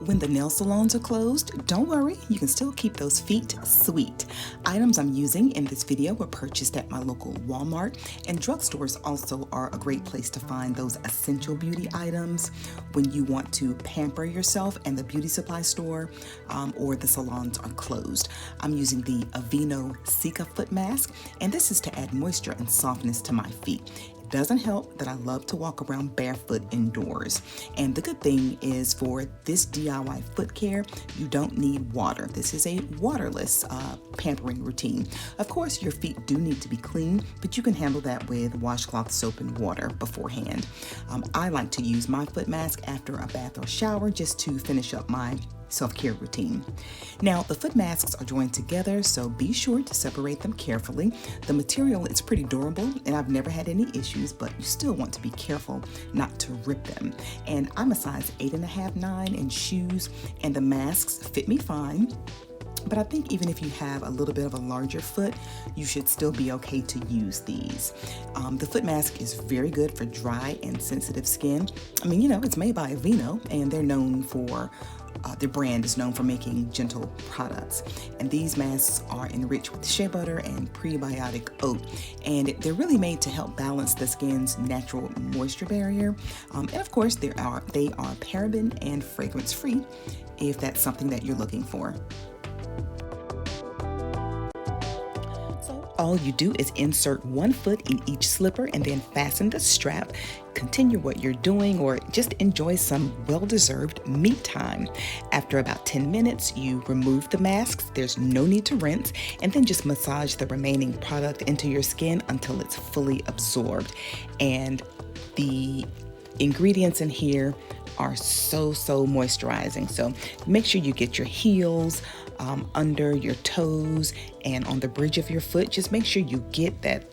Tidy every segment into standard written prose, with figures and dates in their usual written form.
When the nail salons are closed, don't worry, you can still keep those feet sweet. Items I'm using in this video were purchased at my local Walmart, and drugstores also are a great place to find those essential beauty items when you want to pamper yourself and the beauty supply store or the salons are closed. I'm using the Aveeno Cica foot mask, and this is to add moisture and softness to my feet. Doesn't help that I love to walk around barefoot indoors. And the good thing is for this DIY foot care, you don't need water. This is a waterless pampering routine. Of course, your feet do need to be clean, but you can handle that with washcloth, soap, and water beforehand. I like to use my foot mask after a bath or shower just to finish up my self-care routine. Now, the foot masks are joined together, so be sure to separate them carefully. The material is pretty durable, and I've never had any issues, but you still want to be careful not to rip them. And I'm a size 8.5, 9 in shoes, and the masks fit me fine. But I think even if you have a little bit of a larger foot, you should still be okay to use these. The foot mask is very good for dry and sensitive skin. I mean, it's made by Aveeno, and they're known for their brand is known for making gentle products. And these masks are enriched with shea butter and prebiotic oat. And they're really made to help balance the skin's natural moisture barrier. And of course, they are paraben and fragrance free if that's something that you're looking for. All you do is insert one foot in each slipper and then fasten the strap. Continue what you're doing or just enjoy some well-deserved me time. After about 10 minutes, you remove the masks. There's no need to rinse, and then just massage the remaining product into your skin until it's fully absorbed. And the ingredients in here are so moisturizing. So make sure you get your heels, under your toes, and on the bridge of your foot. Just make sure you get the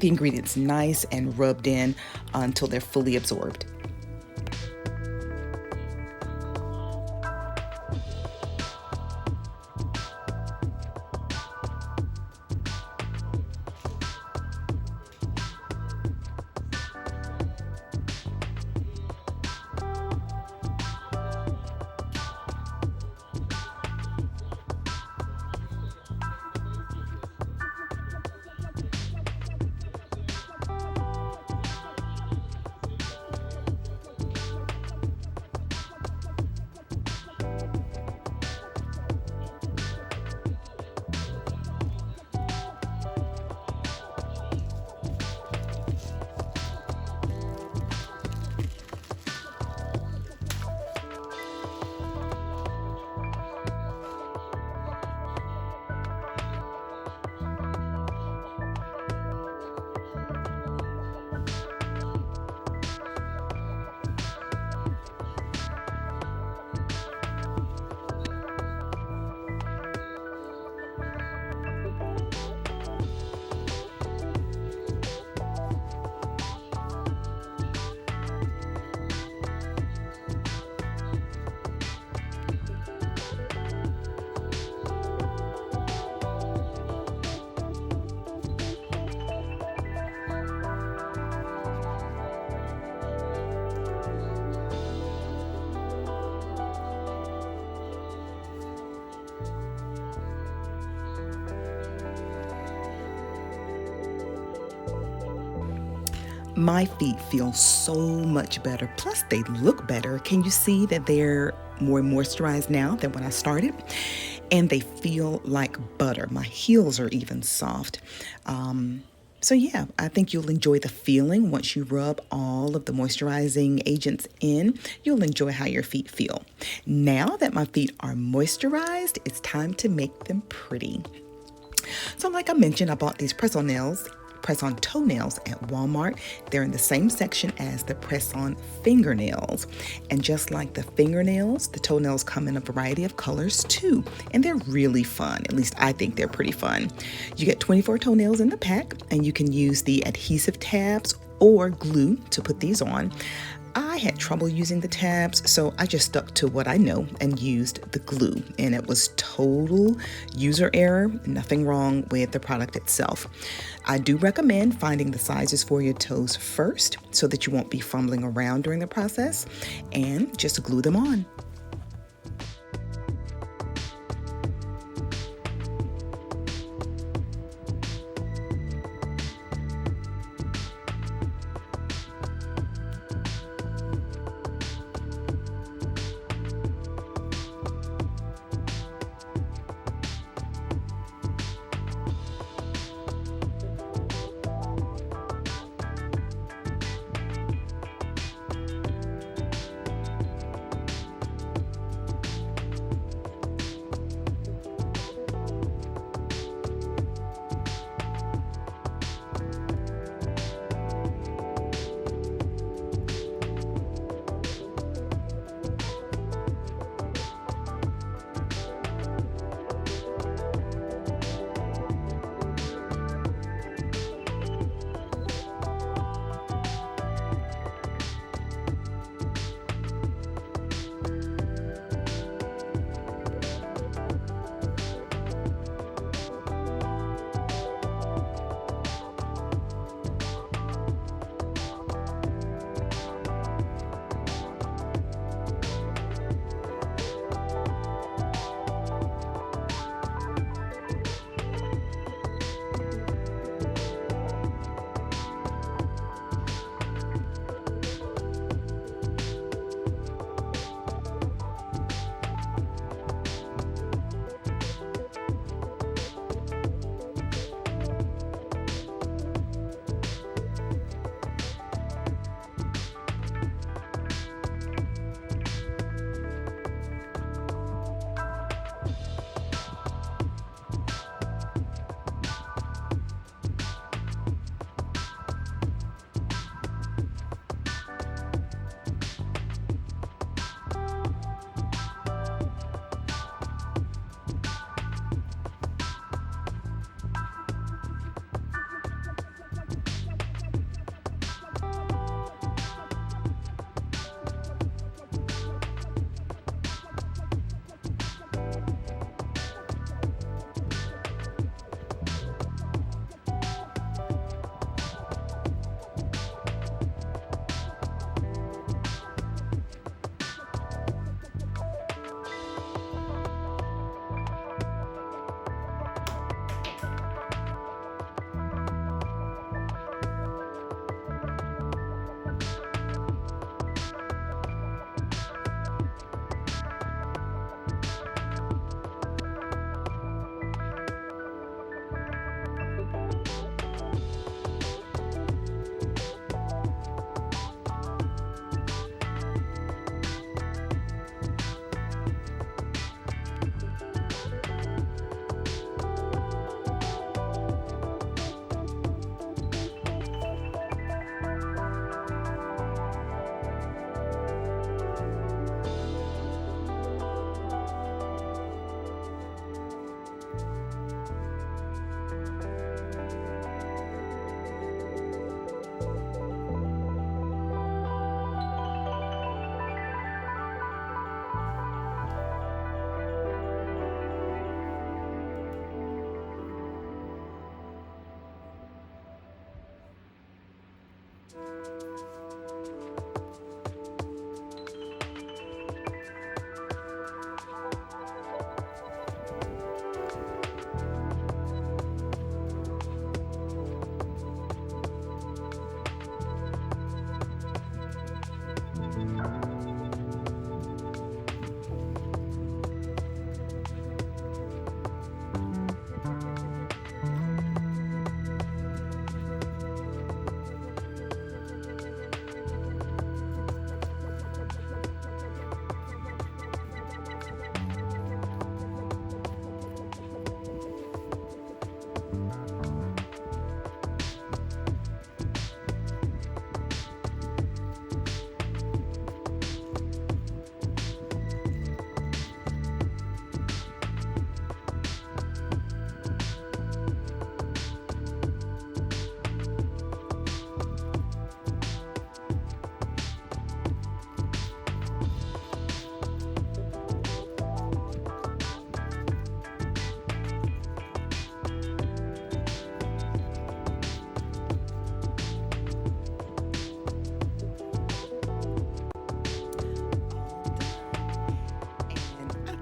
ingredients nice and rubbed in until they're fully absorbed. My feet feel so much better. Plus, they look better. Can you see that they're more moisturized now than when I started? And they feel like butter. My heels are even soft. So yeah, I think you'll enjoy the feeling once you rub all of the moisturizing agents in. You'll enjoy how your feet feel. Now that my feet are moisturized, it's time to make them pretty. So like I mentioned, I bought these press-on toenails at Walmart. They're in the same section as the press-on fingernails. And just like the fingernails, the toenails come in a variety of colors too. And they're really fun. At least I think they're pretty fun. You get 24 toenails in the pack, and you can use the adhesive tabs or glue to put these on. I had trouble using the tabs, so I just stuck to what I know and used the glue, and it was total user error, nothing wrong with the product itself. I do recommend finding the sizes for your toes first so that you won't be fumbling around during the process, and just glue them on.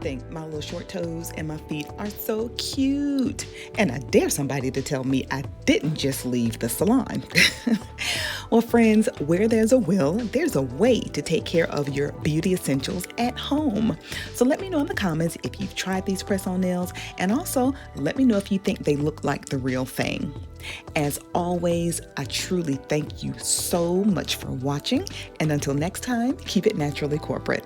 think my little short toes and my feet are so cute. And I dare somebody to tell me I didn't just leave the salon. Well, friends, where there's a will, there's a way to take care of your beauty essentials at home. So let me know in the comments if you've tried these press-on nails, and also let me know if you think they look like the real thing. As always, I truly thank you so much for watching, and until next time, keep it naturally corporate.